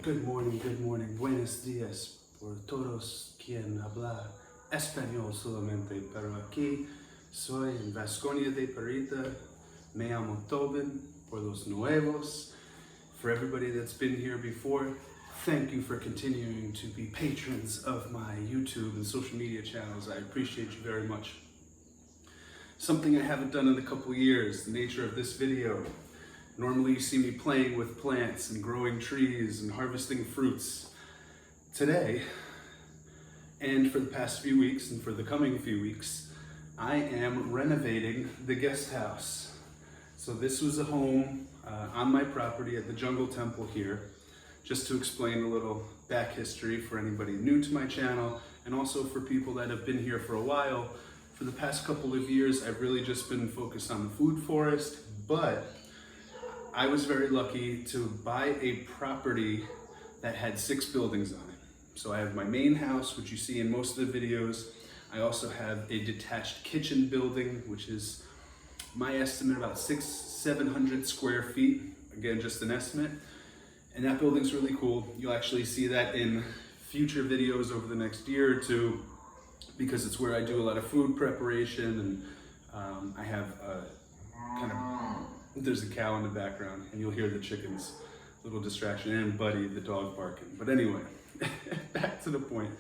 Good morning, buenos días por todos quien habla español solamente, pero aquí soy en Vasconia de Parita, me llamo Tobin, for los nuevos, for everybody that's been here before, thank you for continuing to be patrons of my YouTube and social media channels. I appreciate you very much. Something I haven't done in a couple years, the nature of this video. Normally you see me playing with plants and growing trees and harvesting fruits. Today, and for the past few weeks and for the coming few weeks, I am renovating the guest house. So this was a home on my property at the Jungle Temple here, just to explain a little back history for anybody new to my channel and also for people that have been here for a while. For the past couple of years, I've really just been focused on the food forest, but I was very lucky to buy a property that had 6 buildings on it. So I have my main house, which you see in most of the videos. I also have a detached kitchen building, which is my estimate about 600-700 square feet. Again, just an estimate. And that building's really cool. You'll actually see that in future videos over the next year or two, because it's where I do a lot of food preparation, and I have a kind of, there's a cow in the background and you'll hear the chickens, little distraction, and Buddy, the dog, barking. But anyway, back to the point.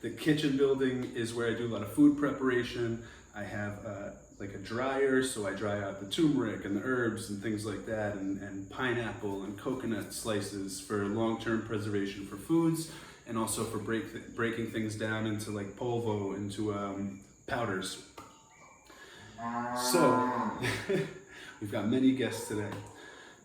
The kitchen building is where I do a lot of food preparation. I have like a dryer, so I dry out the turmeric and the herbs and things like that, and pineapple and coconut slices for long-term preservation for foods, and also for breaking things down into like polvo, into powders. So, we've got many guests today.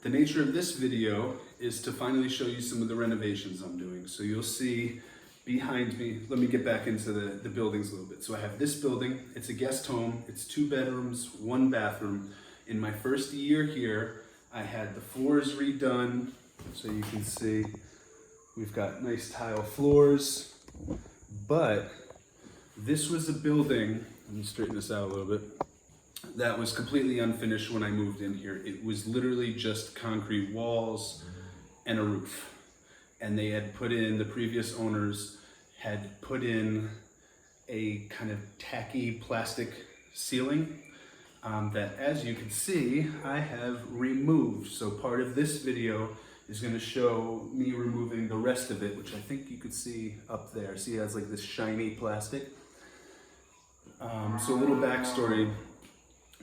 The nature of this video is to finally show you some of the renovations I'm doing. So you'll see behind me, let me get back into the buildings a little bit. So I have this building, it's a guest home, it's 2 bedrooms, 1 bathroom. In my first year here, I had the floors redone, so you can see we've got nice tile floors, but this was a building, let me straighten this out a little bit, that was completely unfinished when I moved in here. It was literally just concrete walls and a roof. And they had put in, the previous owners had put in a kind of tacky plastic ceiling that, as you can see, I have removed. So part of this video is going to show me removing the rest of it, which I think you could see up there. See, it has like this shiny plastic. So a little backstory.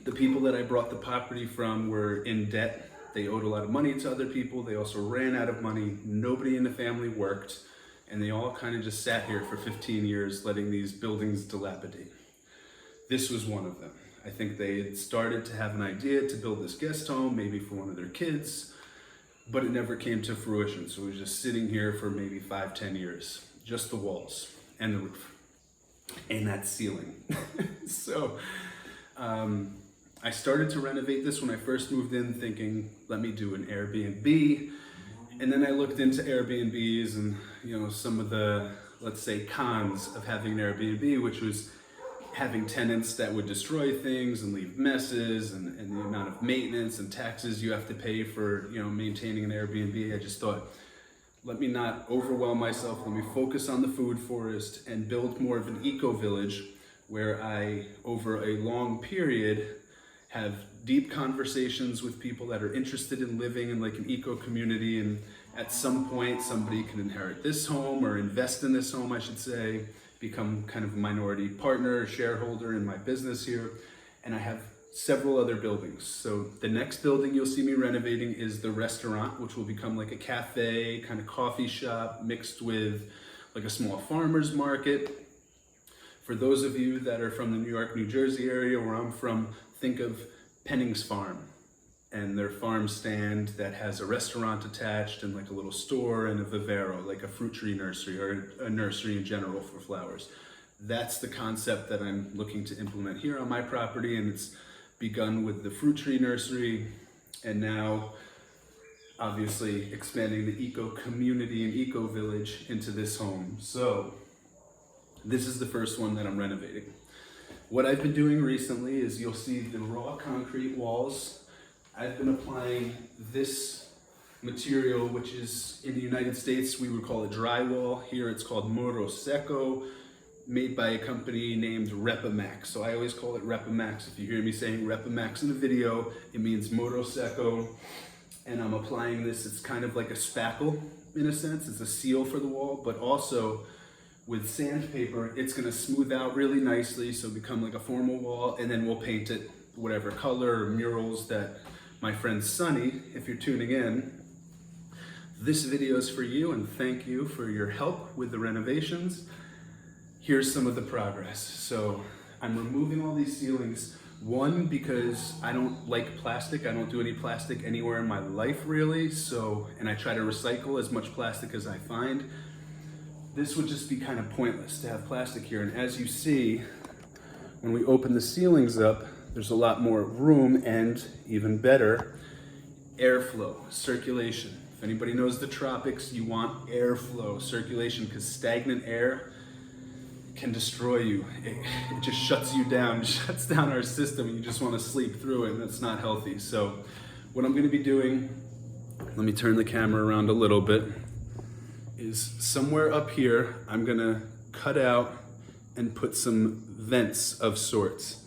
The people that I brought the property from were in debt. They owed a lot of money to other people. They also ran out of money. Nobody in the family worked. And they all kind of just sat here for 15 years, letting these buildings dilapidate. This was one of them. I think they had started to have an idea to build this guest home, maybe for one of their kids, but it never came to fruition. So it was just sitting here for maybe 5-10 years, just the walls and the roof and that ceiling. So, I started to renovate this when I first moved in, thinking, let me do an Airbnb. And then I looked into Airbnbs and, you know, some of the, let's say, cons of having an Airbnb, which was having tenants that would destroy things and leave messes, and the amount of maintenance and taxes you have to pay for, you know, maintaining an Airbnb. I just thought, let me not overwhelm myself. Let me focus on the food forest and build more of an eco-village where I, over a long period, have deep conversations with people that are interested in living in like an eco community, and at some point somebody can inherit this home or invest in this home, I should say, become kind of a minority partner or shareholder in my business here. And I have several other buildings. So the next building you'll see me renovating is the restaurant, which will become like a cafe, kind of coffee shop mixed with like a small farmer's market. For those of you that are from the New York, New Jersey area where I'm from, think of Penning's Farm and their farm stand that has a restaurant attached and like a little store and a vivero, like a fruit tree nursery or a nursery in general for flowers. That's the concept that I'm looking to implement here on my property, and it's begun with the fruit tree nursery, and now obviously expanding the eco community and eco village into this home. So this is the first one that I'm renovating. What I've been doing recently is you'll see the raw concrete walls. I've been applying this material, which is in the United States, we would call it drywall. Here it's called muro seco, made by a company named Repamax. So I always call it Repamax. If you hear me saying Repamax in the video, it means muro seco. And I'm applying this, it's kind of like a spackle in a sense. It's a seal for the wall, but also with sandpaper, it's gonna smooth out really nicely, so become like a formal wall, and then we'll paint it whatever color or murals that my friend Sunny, if you're tuning in, this video is for you, and thank you for your help with the renovations. Here's some of the progress. So I'm removing all these ceilings. One, because I don't like plastic. I don't do any plastic anywhere in my life really. So, and I try to recycle as much plastic as I find. This would just be kind of pointless to have plastic here. And as you see, when we open the ceilings up, there's a lot more room and even better, airflow, circulation. If anybody knows the tropics, you want airflow, circulation, because stagnant air can destroy you. It just shuts you down, shuts down our system, and you just want to sleep through it, and that's not healthy. So what I'm going to be doing, let me turn the camera around a little bit, is somewhere up here, I'm going to cut out and put some vents of sorts.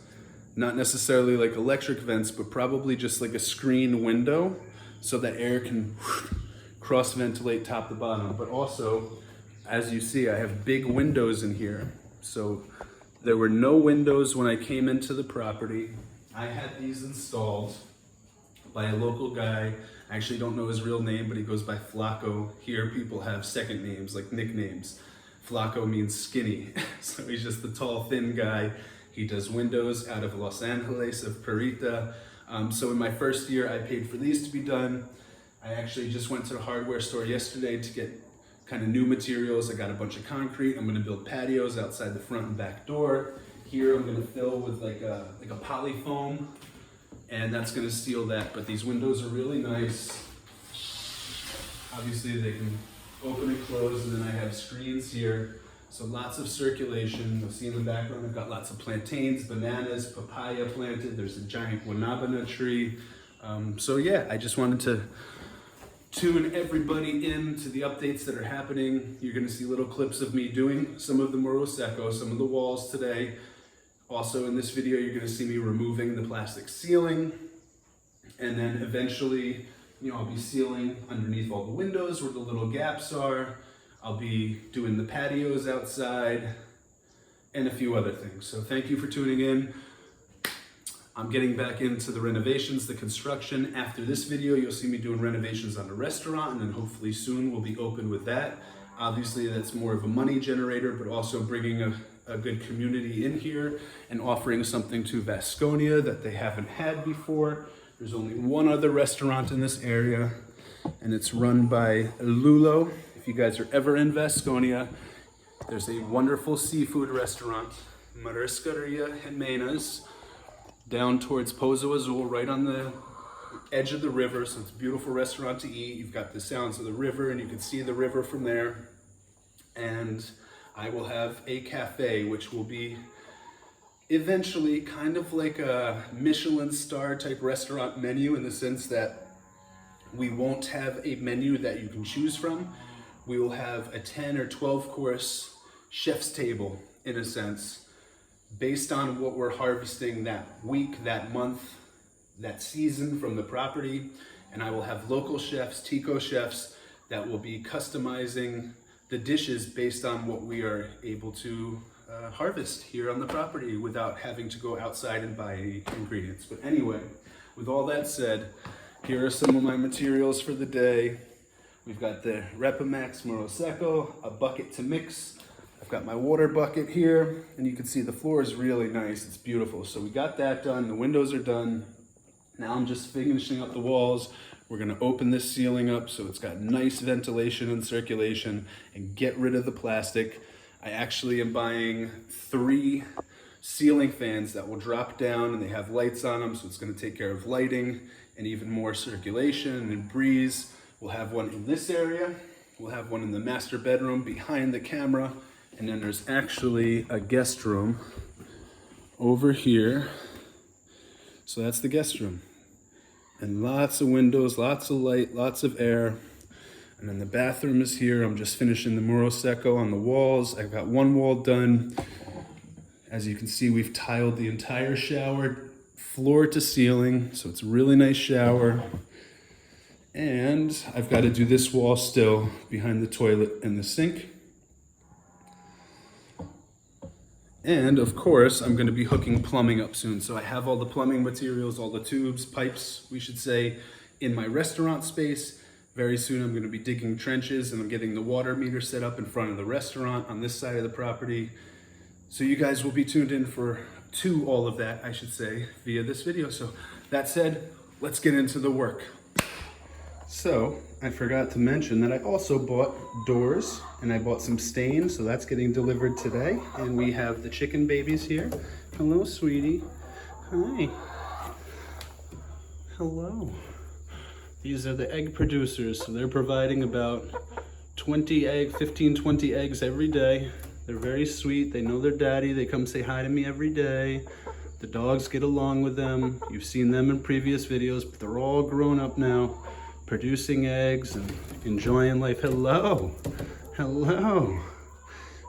Not necessarily like electric vents, but probably just like a screen window so that air can cross ventilate top to bottom. But also, as you see, I have big windows in here. So there were no windows when I came into the property. I had these installed by a local guy. I actually don't know his real name, but he goes by Flacco. Here people have second names, like nicknames. Flacco means skinny. So he's just the tall, thin guy. He does windows out of Los Angeles, of Perita. So in my first year, I paid for these to be done. I actually just went to the hardware store yesterday to get kind of new materials. I got a bunch of concrete. I'm gonna build patios outside the front and back door. Here I'm gonna fill with like a polyfoam, and that's gonna seal that. But these windows are really nice. Obviously they can open and close, and then I have screens here. So lots of circulation. You'll see in the background, I've got lots of plantains, bananas, papaya planted. There's a giant guanabana tree. So yeah, I just wanted to tune everybody in to the updates that are happening. You're gonna see little clips of me doing some of the muro seco, some of the walls today. Also in this video, you're gonna see me removing the plastic ceiling. And then eventually, I'll be sealing underneath all the windows where the little gaps are. I'll be doing the patios outside and a few other things. So thank you for tuning in. I'm getting back into the renovations, the construction. After this video, you'll see me doing renovations on the restaurant, and then hopefully soon we'll be open with that. Obviously, that's more of a money generator, but also bringing a good community in here and offering something to Vasconia that they haven't had before. There's only one other restaurant in this area, and it's run by Lulo. If you guys are ever in Vasconia, there's a wonderful seafood restaurant, Mariscaria Jimena's, down towards Pozo Azul, right on the edge of the river. So it's a beautiful restaurant to eat. You've got the sounds of the river, and you can see the river from there. And I will have a cafe, which will be eventually kind of like a Michelin star type restaurant menu, in the sense that we won't have a menu that you can choose from. We will have a 10 or 12 course chef's table, in a sense, based on what we're harvesting that week, that month, that season from the property. And I will have local chefs, Tico chefs, that will be customizing the dishes based on what we are able to harvest here on the property without having to go outside and buy any ingredients. But anyway, with all that said, here are some of my materials for the day. We've got the Repamax Muro Seco, a bucket to mix. I've got my water bucket here, and you can see the floor is really nice. It's beautiful. So we got that done. The windows are done. Now I'm just finishing up the walls. We're gonna open this ceiling up so it's got nice ventilation and circulation, and get rid of the plastic. I actually am buying 3 ceiling fans that will drop down, and they have lights on them, so it's gonna take care of lighting and even more circulation and breeze. We'll have one in this area. We'll have one in the master bedroom behind the camera. And then there's actually a guest room over here. So that's the guest room. And lots of windows, lots of light, lots of air. And then the bathroom is here. I'm just finishing the Muro Secco on the walls. I've got one wall done. As you can see, we've tiled the entire shower, floor to ceiling. So it's a really nice shower. And I've got to do this wall still behind the toilet and the sink. And of course, I'm going to be hooking plumbing up soon. So I have all the plumbing materials, all the tubes, pipes, we should say, in my restaurant space. Very soon I'm going to be digging trenches and I'm getting the water meter set up in front of the restaurant on this side of the property. So you guys will be tuned in to all of that, I should say, via this video. So that said, let's get into the work. So I forgot to mention that I also bought doors and I bought some stains, so that's getting delivered today. And we have the chicken babies here. Hello, sweetie. Hi. Hello. These are the egg producers, so they're providing about 15, 20 eggs every day. They're very sweet. They know their daddy. They come say hi to me every day. The dogs get along with them. You've seen them in previous videos, but they're all grown up now, producing eggs and enjoying life. Hello, hello.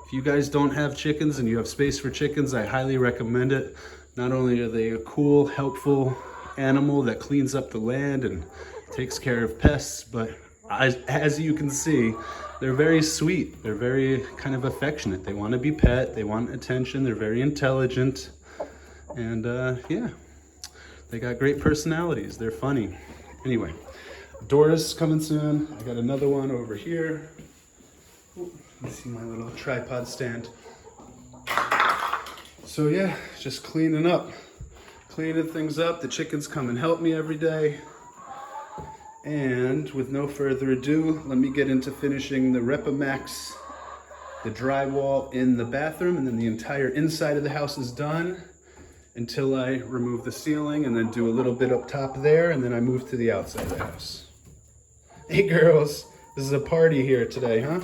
If you guys don't have chickens and you have space for chickens, I highly recommend it. Not only are they a cool, helpful animal that cleans up the land and takes care of pests, but as you can see, they're very sweet. They're very kind of affectionate. They want to be pet, they want attention, they're very intelligent. And yeah, they got great personalities. They're funny. Anyway. Doors coming soon. I got another one over here. Ooh, you see my little tripod stand. So yeah, just cleaning things up. The chickens come and help me every day. And with no further ado, let me get into finishing the Repamax, the drywall in the bathroom, and then the entire inside of the house is done until I remove the ceiling and then do a little bit up top there, and then I move to the outside of the house. Hey girls, this is a party here today, huh?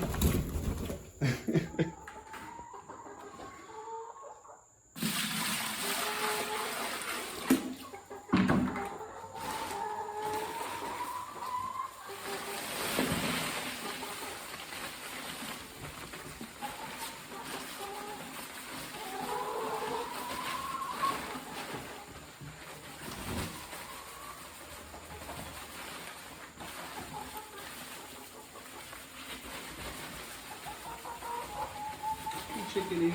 Chickadee.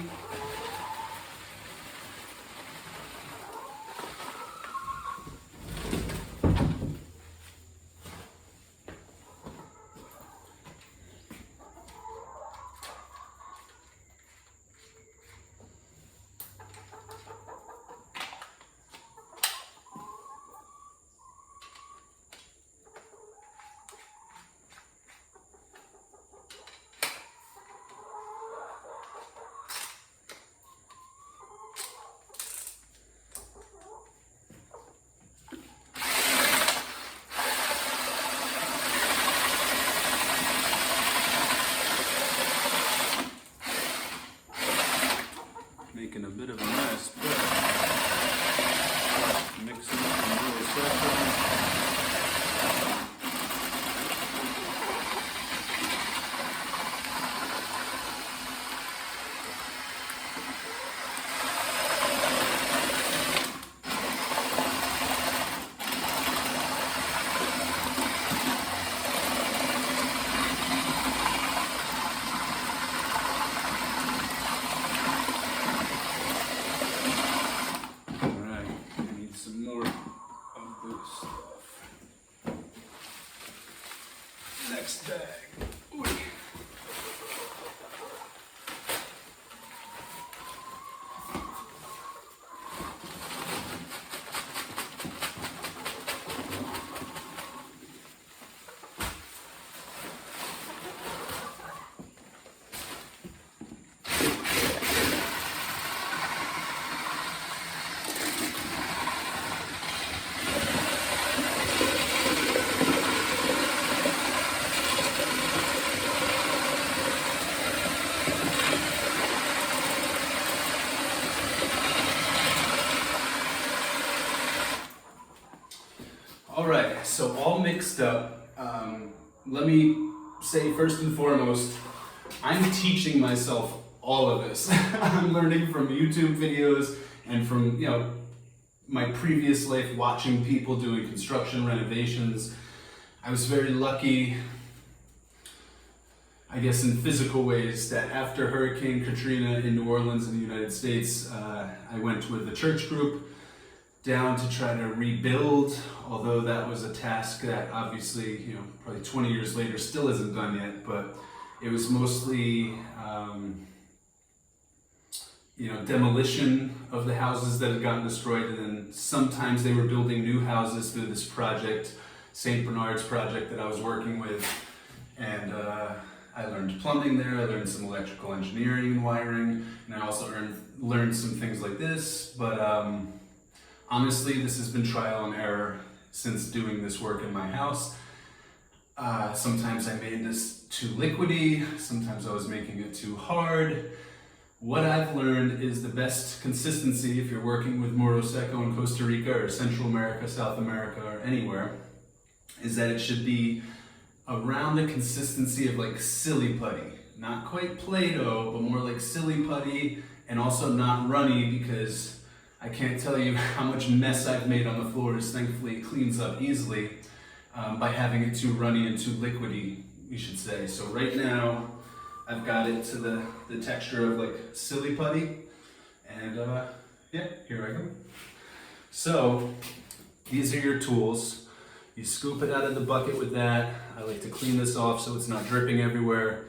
Making a bit of a mess, but mixing up some little circles. Next bag. Ooh. right, so all mixed up. Let me say first and foremost, I'm teaching myself all of this. I'm learning from YouTube videos and from, my previous life watching people doing construction renovations. I was very lucky, I guess in physical ways, that after Hurricane Katrina in New Orleans in the United States, I went with a church group down to try to rebuild, although that was a task that obviously, probably 20 years later still isn't done yet, but it was mostly, demolition of the houses that had gotten destroyed, and then sometimes they were building new houses through this project, St. Bernard's project that I was working with, and I learned plumbing there, I learned some electrical engineering and wiring, and I also learned some things like this, but honestly, this has been trial and error since doing this work in my house. Sometimes I made this too liquidy, sometimes I was making it too hard. What I've learned is the best consistency if you're working with Moro Seco in Costa Rica or Central America, South America, or anywhere, is that it should be around the consistency of like silly putty. Not quite Play-Doh, but more like silly putty, and also not runny, because I can't tell you how much mess I've made on the floors. Thankfully it cleans up easily by having it too runny and too liquidy, you should say. So right now, I've got it to the texture of like silly putty, and yeah, here I go. So these are your tools. You scoop it out of the bucket with that. I like to clean this off so it's not dripping everywhere.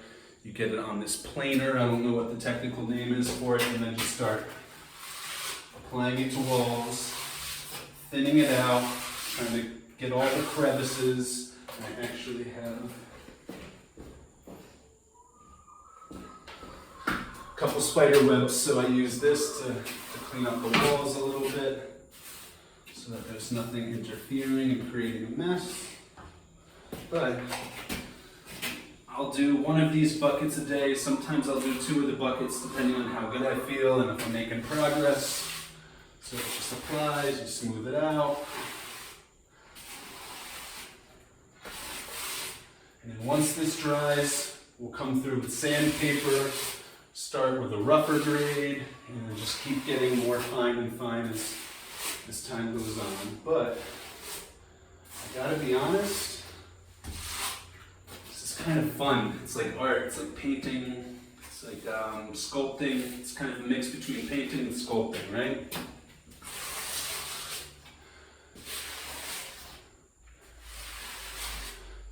You get it on this planer, I don't know what the technical name is for it, and then just start applying it to walls, thinning it out, trying to get all the crevices. I actually have couple spider webs, so I use this to clean up the walls a little bit so that there's nothing interfering and creating a mess. But I'll do one of these buckets a day. Sometimes I'll do 2 of the buckets depending on how good I feel and if I'm making progress. So it just applies, you smooth it out. And then once this dries, we'll come through with sandpaper. Start with a rougher grade, and then just keep getting more fine and fine as time goes on. But I gotta be honest, this is kind of fun. It's like art, it's like painting, it's like sculpting. It's kind of a mix between painting and sculpting, right?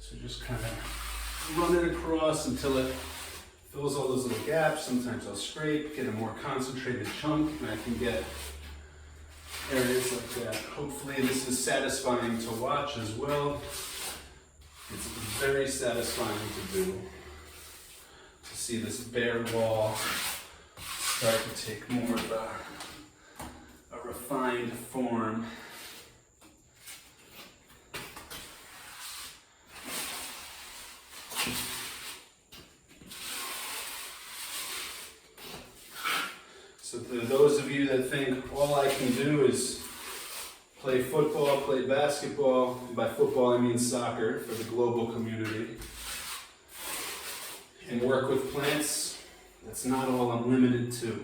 So just kind of run it across until it fills all those little gaps. Sometimes I'll scrape, get a more concentrated chunk, and I can get areas like that. Hopefully this is satisfying to watch as well. It's very satisfying to do. To see this bare wall start to take more of a refined form. So for those of you that think all I can do is play football, play basketball, and by football I mean soccer for the global community, and work with plants, that's not all I'm limited to.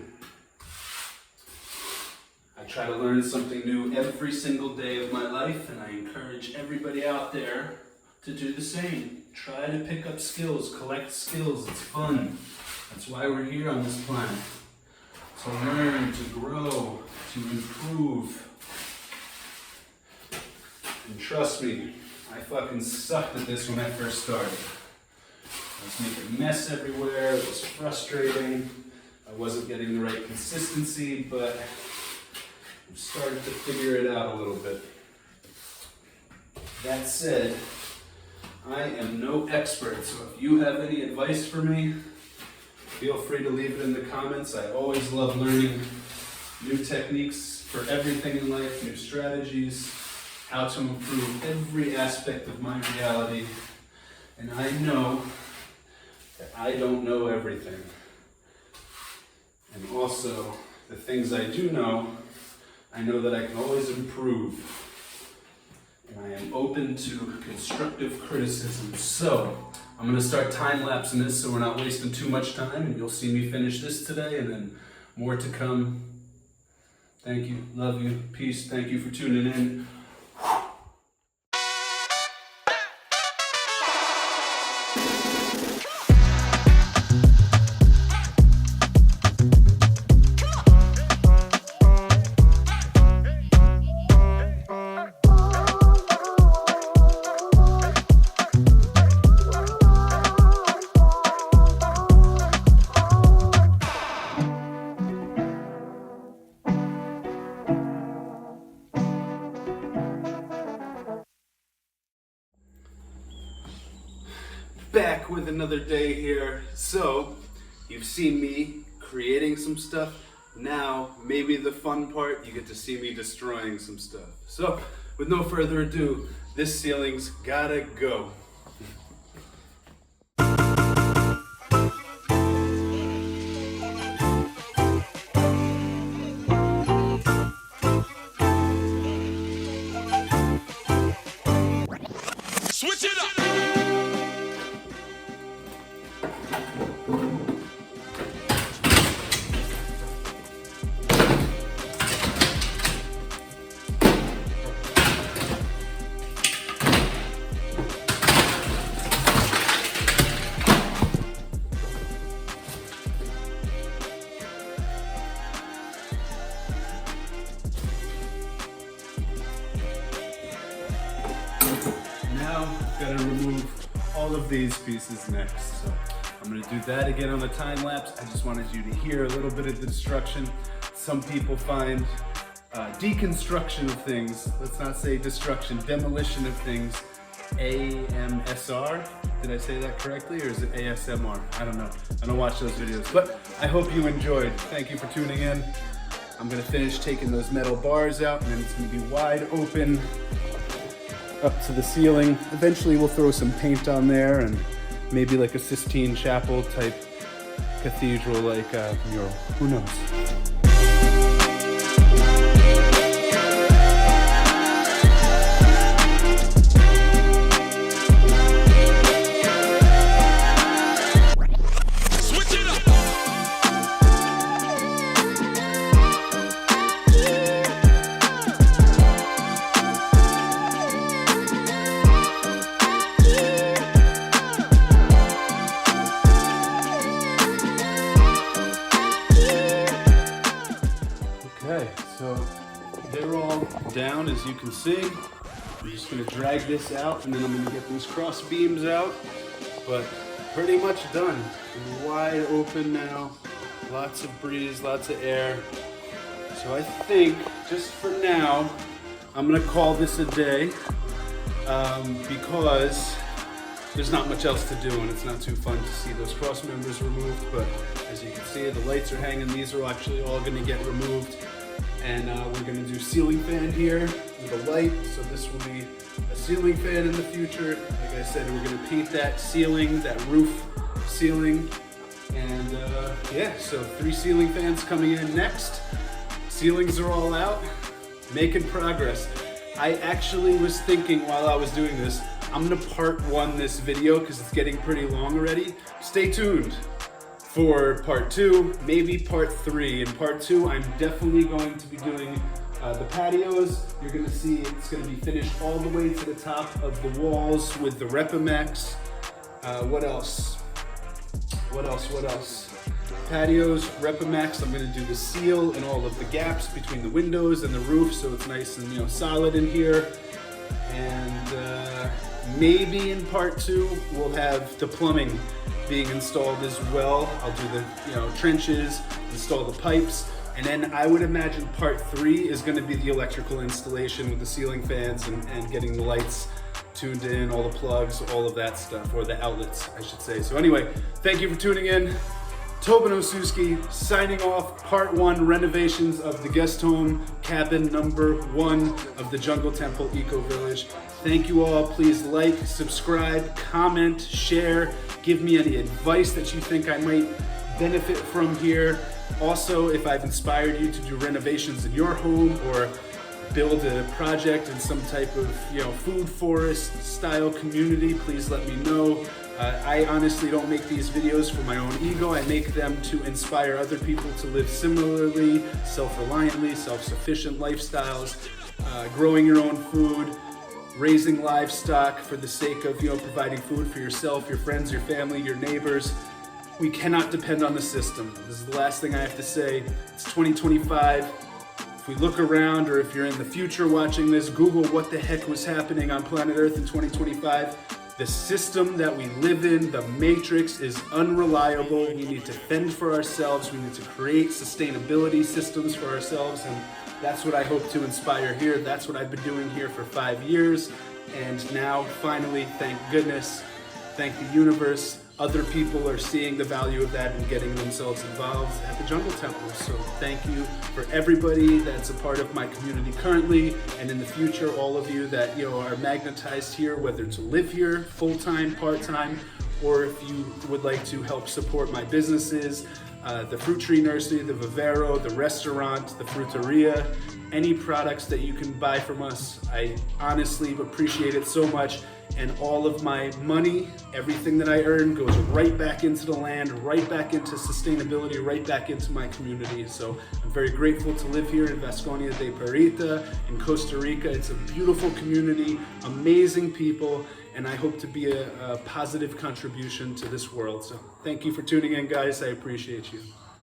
I try to learn something new every single day of my life, and I encourage everybody out there to do the same. Try to pick up skills, collect skills, it's fun. That's why we're here on this planet. To learn, to grow, to improve. And trust me, I fucking sucked at this when I first started. I was making a mess everywhere, it was frustrating, I wasn't getting the right consistency, but I started to figure it out a little bit. That said, I am no expert, so if you have any advice for me, feel free to leave it in the comments. I always love learning new techniques for everything in life, new strategies, how to improve every aspect of my reality. And I know that I don't know everything. And also, the things I do know, I know that I can always improve. and I am open to constructive criticism. So I'm gonna start time-lapsing this so we're not wasting too much time, and you'll see me finish this today and then more to come. Thank you, love you, peace, thank you for tuning in. Back with another day here. So, you've seen me creating some stuff. Now, maybe the fun part, you get to see me destroying some stuff. So, with no further ado, this ceiling's gotta go. Switch it up! Now, I've got to remove all of these pieces next. So I'm going to do that again on the time lapse. I just wanted you to hear a little bit of the destruction. Some people find deconstruction of things, let's not say destruction, demolition of things, AMSR. Did I say that correctly, or is it ASMR? I don't know. I don't watch those videos, but I hope you enjoyed. Thank you for tuning in. I'm going to finish taking those metal bars out, and then it's going to be wide open up to the ceiling. Eventually we'll throw some paint on there and maybe like a Sistine Chapel type cathedral like mural. Who knows? Okay, so they're all down, as you can see. I'm just gonna drag this out, and then I'm gonna get those cross beams out. But pretty much done. Wide open now, lots of breeze, lots of air. So I think, just for now, I'm gonna call this a day, because there's not much else to do, and it's not too fun to see those cross members removed. But as you can see, the lights are hanging. These are actually all gonna get removed. And we're gonna do ceiling fan here with a light. So this will be a ceiling fan in the future. Like I said, we're gonna paint that ceiling, that roof ceiling. And yeah, so 3 ceiling fans coming in next. Ceilings are all out, making progress. I actually was thinking while I was doing this, I'm gonna part 1 this video because it's getting pretty long already. Stay tuned for part 2, maybe part 3. In part 2, I'm definitely going to be doing the patios. You're gonna see it's gonna be finished all the way to the top of the walls with the Repimax. What else? Patios, Repimax. I'm gonna do the seal and all of the gaps between the windows and the roof, so it's nice and solid in here. And maybe in part 2, we'll have the plumbing being installed as well. I'll do the trenches, install the pipes, and then I would imagine part 3 is going to be the electrical installation with the ceiling fans and getting the lights tuned in, all the plugs, all of that stuff, or the outlets, I should say. So anyway, thank you for tuning in. Tobin Osuski signing off, part 1 renovations of the guest home cabin number 1 of the Jungle Temple Ecovillage. Thank you all. Please like, subscribe, comment, share, give me any advice that you think I might benefit from here. Also, if I've inspired you to do renovations in your home or build a project in some type of food forest style community, please let me know. I honestly don't make these videos for my own ego. I make them to inspire other people to live similarly, self-reliantly, self-sufficient lifestyles, growing your own food, raising livestock for the sake of providing food for yourself, your friends, your family, your neighbors. We cannot depend on the system. This is the last thing I have to say. It's 2025. If we look around, or if you're in the future watching this, Google what the heck was happening on planet Earth in 2025. The system that we live in, the matrix, is unreliable. We need to fend for ourselves. We need to create sustainability systems for ourselves, and that's what I hope to inspire here. That's what I've been doing here for 5 years, and now finally, thank goodness, thank the universe, other people are seeing the value of that and getting themselves involved at the Jungle Temple. So thank you for everybody that's a part of my community currently, and in the future, all of you that are magnetized here, whether to live here full-time, part-time, or if you would like to help support my businesses, the fruit tree nursery, the vivero, the restaurant, the fruiteria, any products that you can buy from us. I honestly appreciate it so much. And all of my money, everything that I earn, goes right back into the land, right back into sustainability, right back into my community. So I'm very grateful to live here in Vasconia de Perita in Costa Rica. It's a beautiful community, amazing people, and I hope to be a positive contribution to this world. So thank you for tuning in, guys. I appreciate you.